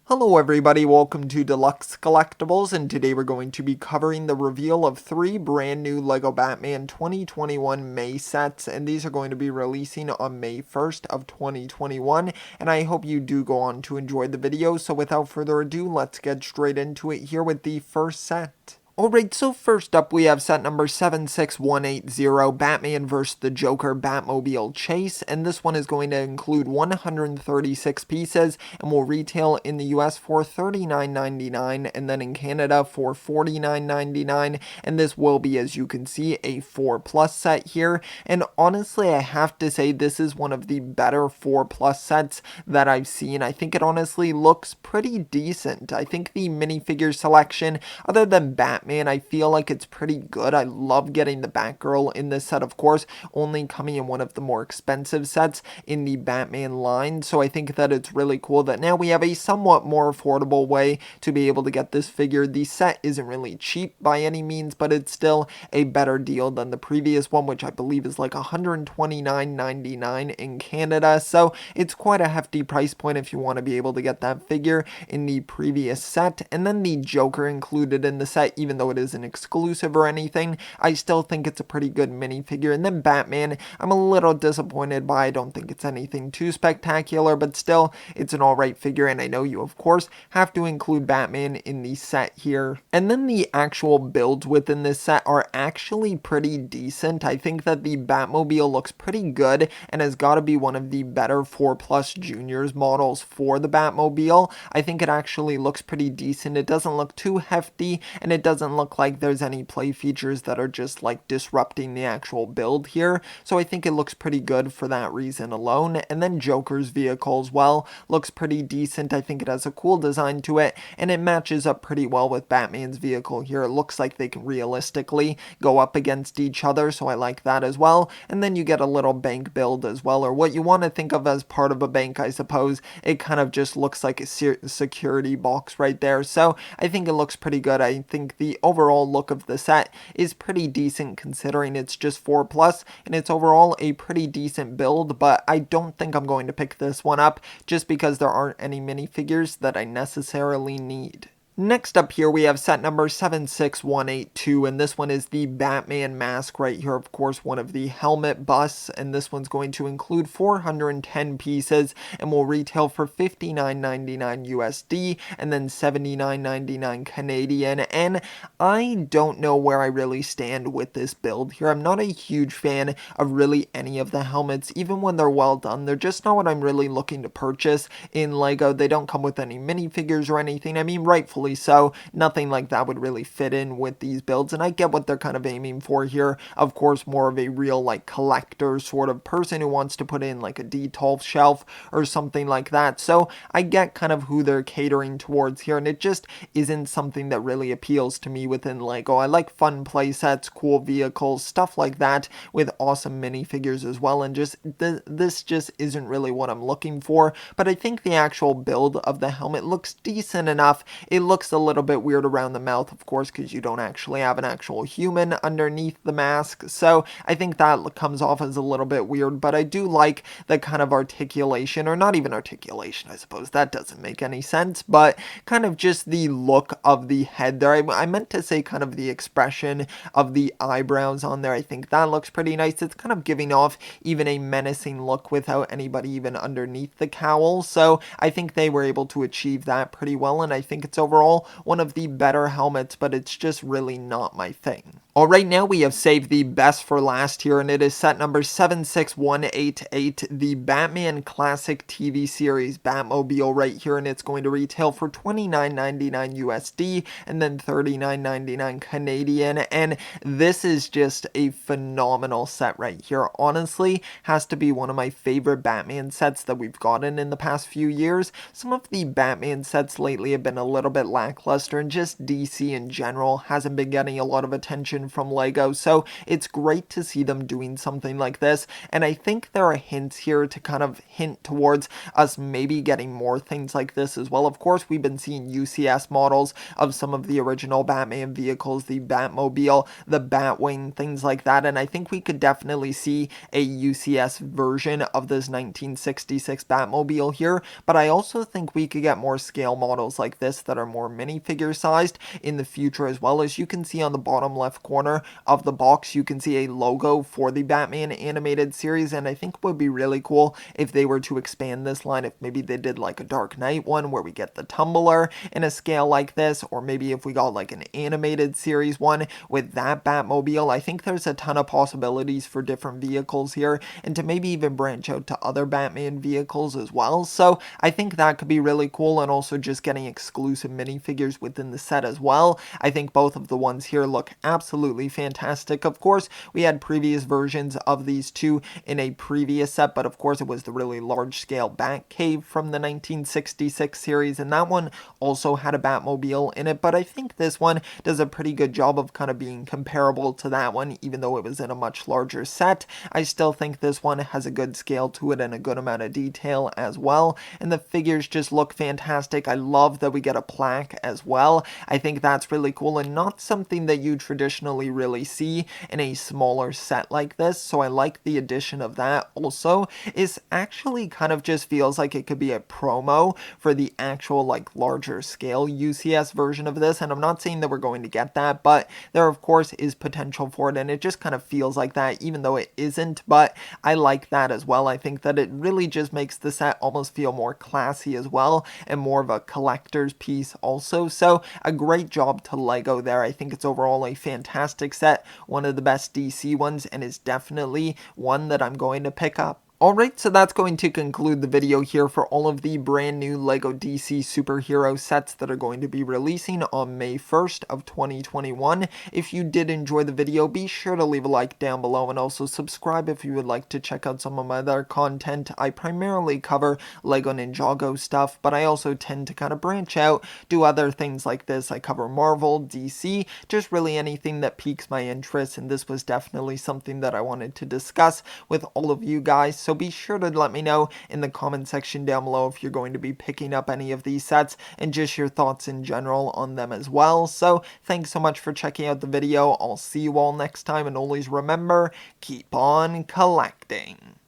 Hello everybody, welcome to Deluxe Collectibles, and today we're going to be covering the reveal of 3 brand new LEGO Batman 2021 May sets, and these are going to be releasing on May 1st of 2021, and I hope you do go on to enjoy the video. So without further ado, let's get straight into it here with the first set. Alright, so first up we have set number 76180, Batman vs. the Joker Batmobile Chase, and this one is going to include 136 pieces and will retail in the US for $39.99 and then in Canada for $49.99, and this will be, as you can see, a 4 plus set here, and honestly I have to say this is one of the better 4 plus sets that I've seen. I think it honestly looks pretty decent. I think the minifigure selection, other than Batman, I feel like it's pretty good. I love getting the Batgirl in this set, of course, only coming in one of the more expensive sets in the Batman line, so I think that it's really cool that now we have a somewhat more affordable way to be able to get this figure. The set isn't really cheap by any means, but it's still a better deal than the previous one, which I believe is like $129.99 in Canada, so it's quite a hefty price point if you want to be able to get that figure in the previous set. And then the Joker included in the set, even though it isn't exclusive or anything, I still think it's a pretty good minifigure. And then Batman, I'm a little disappointed by. I don't think it's anything too spectacular, but still, it's an alright figure, and I know you, of course, have to include Batman in the set here. And then the actual builds within this set are actually pretty decent. I think that the Batmobile looks pretty good and has got to be one of the better 4 Plus Juniors models for the Batmobile. I think it actually looks pretty decent. It doesn't look too hefty, and it doesn't look like there's any play features that are just like disrupting the actual build here, so I think it looks pretty good for that reason alone. And then Joker's vehicle as well looks pretty decent. I think it has a cool design to it, and it matches up pretty well with Batman's vehicle here. It looks like they can realistically go up against each other, so I like that as well. And then you get a little bank build as well, or what you want to think of as part of a bank, I suppose. It kind of just looks like a security box right there, so I think it looks pretty good. I think the overall look of the set is pretty decent considering it's just 4 plus, and it's overall a pretty decent build, but I don't think I'm going to pick this one up just because there aren't any minifigures that I necessarily need. Next up here we have set number 76182, and this one is the Batman mask right here, of course, one of the helmet busts, and this one's going to include 410 pieces and will retail for $59.99 USD and then $79.99 Canadian. And I don't know where I really stand with this build here. I'm not a huge fan of really any of the helmets, even when they're well done. They're just not what I'm really looking to purchase in LEGO. They don't come with any minifigures or anything. I mean, rightfully so, nothing like that would really fit in with these builds, and I get what they're kind of aiming for here. Of course, more of a real like collector sort of person who wants to put in like a D12 shelf or something like that, so I get kind of who they're catering towards here, and it just isn't something that really appeals to me within LEGO. I like fun play sets, cool vehicles, stuff like that with awesome minifigures as well, and just this just isn't really what I'm looking for. But I think the actual build of the helmet looks decent enough. It looks a little bit weird around the mouth, of course, because you don't actually have an actual human underneath the mask, so I think that comes off as a little bit weird, but I do like the kind of articulation, or not even articulation, I suppose that doesn't make any sense, but kind of just the look of the head there. I meant to say kind of the expression of the eyebrows on there. I think that looks pretty nice. It's kind of giving off even a menacing look without anybody even underneath the cowl, so I think they were able to achieve that pretty well, and I think it's overall one of the better helmets, but it's just really not my thing. Alright, now we have saved the best for last here, and it is set number 76188, the Batman Classic TV series Batmobile right here, and it's going to retail for $29.99 USD and then $39.99 Canadian, and this is just a phenomenal set right here. Honestly, has to be one of my favorite Batman sets that we've gotten in the past few years. Some of the Batman sets lately have been a little bit lackluster, and just DC in general hasn't been getting a lot of attention version from Lego. So it's great to see them doing something like this. And I think there are hints here to kind of hint towards us maybe getting more things like this as well. Of course, we've been seeing UCS models of some of the original Batman vehicles, the Batmobile, the Batwing, things like that. And I think we could definitely see a UCS version of this 1966 Batmobile here. But I also think we could get more scale models like this that are more minifigure sized in the future as well. As you can see on the bottom left corner of the box, you can see a logo for the Batman animated series, and I think it would be really cool if they were to expand this line, if maybe they did like a Dark Knight one where we get the Tumbler in a scale like this, or maybe if we got like an animated series one with that Batmobile. I think there's a ton of possibilities for different vehicles here, and to maybe even branch out to other Batman vehicles as well. So I think that could be really cool, and also just getting exclusive minifigures within the set as well. I think both of the ones here look absolutely fantastic. Of course, we had previous versions of these two in a previous set, but of course it was the really large scale Batcave from the 1966 series, and that one also had a Batmobile in it. But I think this one does a pretty good job of kind of being comparable to that one, even though it was in a much larger set. I still think this one has a good scale to it and a good amount of detail as well, and the figures just look fantastic. I love that we get a plaque as well. I think that's really cool and not something that you traditionally really see in a smaller set like this, so I like the addition of that. Also, is actually kind of just feels like it could be a promo for the actual like larger scale UCS version of this, and I'm not saying that we're going to get that, but there of course is potential for it, and it just kind of feels like that even though it isn't. But I like that as well. I think that it really just makes the set almost feel more classy as well, and more of a collector's piece also. So a great job to Lego there. I think it's overall a fantastic set, one of the best DC ones, and is definitely one that I'm going to pick up. Alright, so that's going to conclude the video here for all of the brand new LEGO DC superhero sets that are going to be releasing on May 1st of 2021. If you did enjoy the video, be sure to leave a like down below, and also subscribe if you would like to check out some of my other content. I primarily cover LEGO Ninjago stuff, but I also tend to kind of branch out, do other things like this. I cover Marvel, DC, just really anything that piques my interest, and this was definitely something that I wanted to discuss with all of you guys. So be sure to let me know in the comment section down below if you're going to be picking up any of these sets, and just your thoughts in general on them as well. So thanks so much for checking out the video. I'll see you all next time, and always remember, keep on collecting.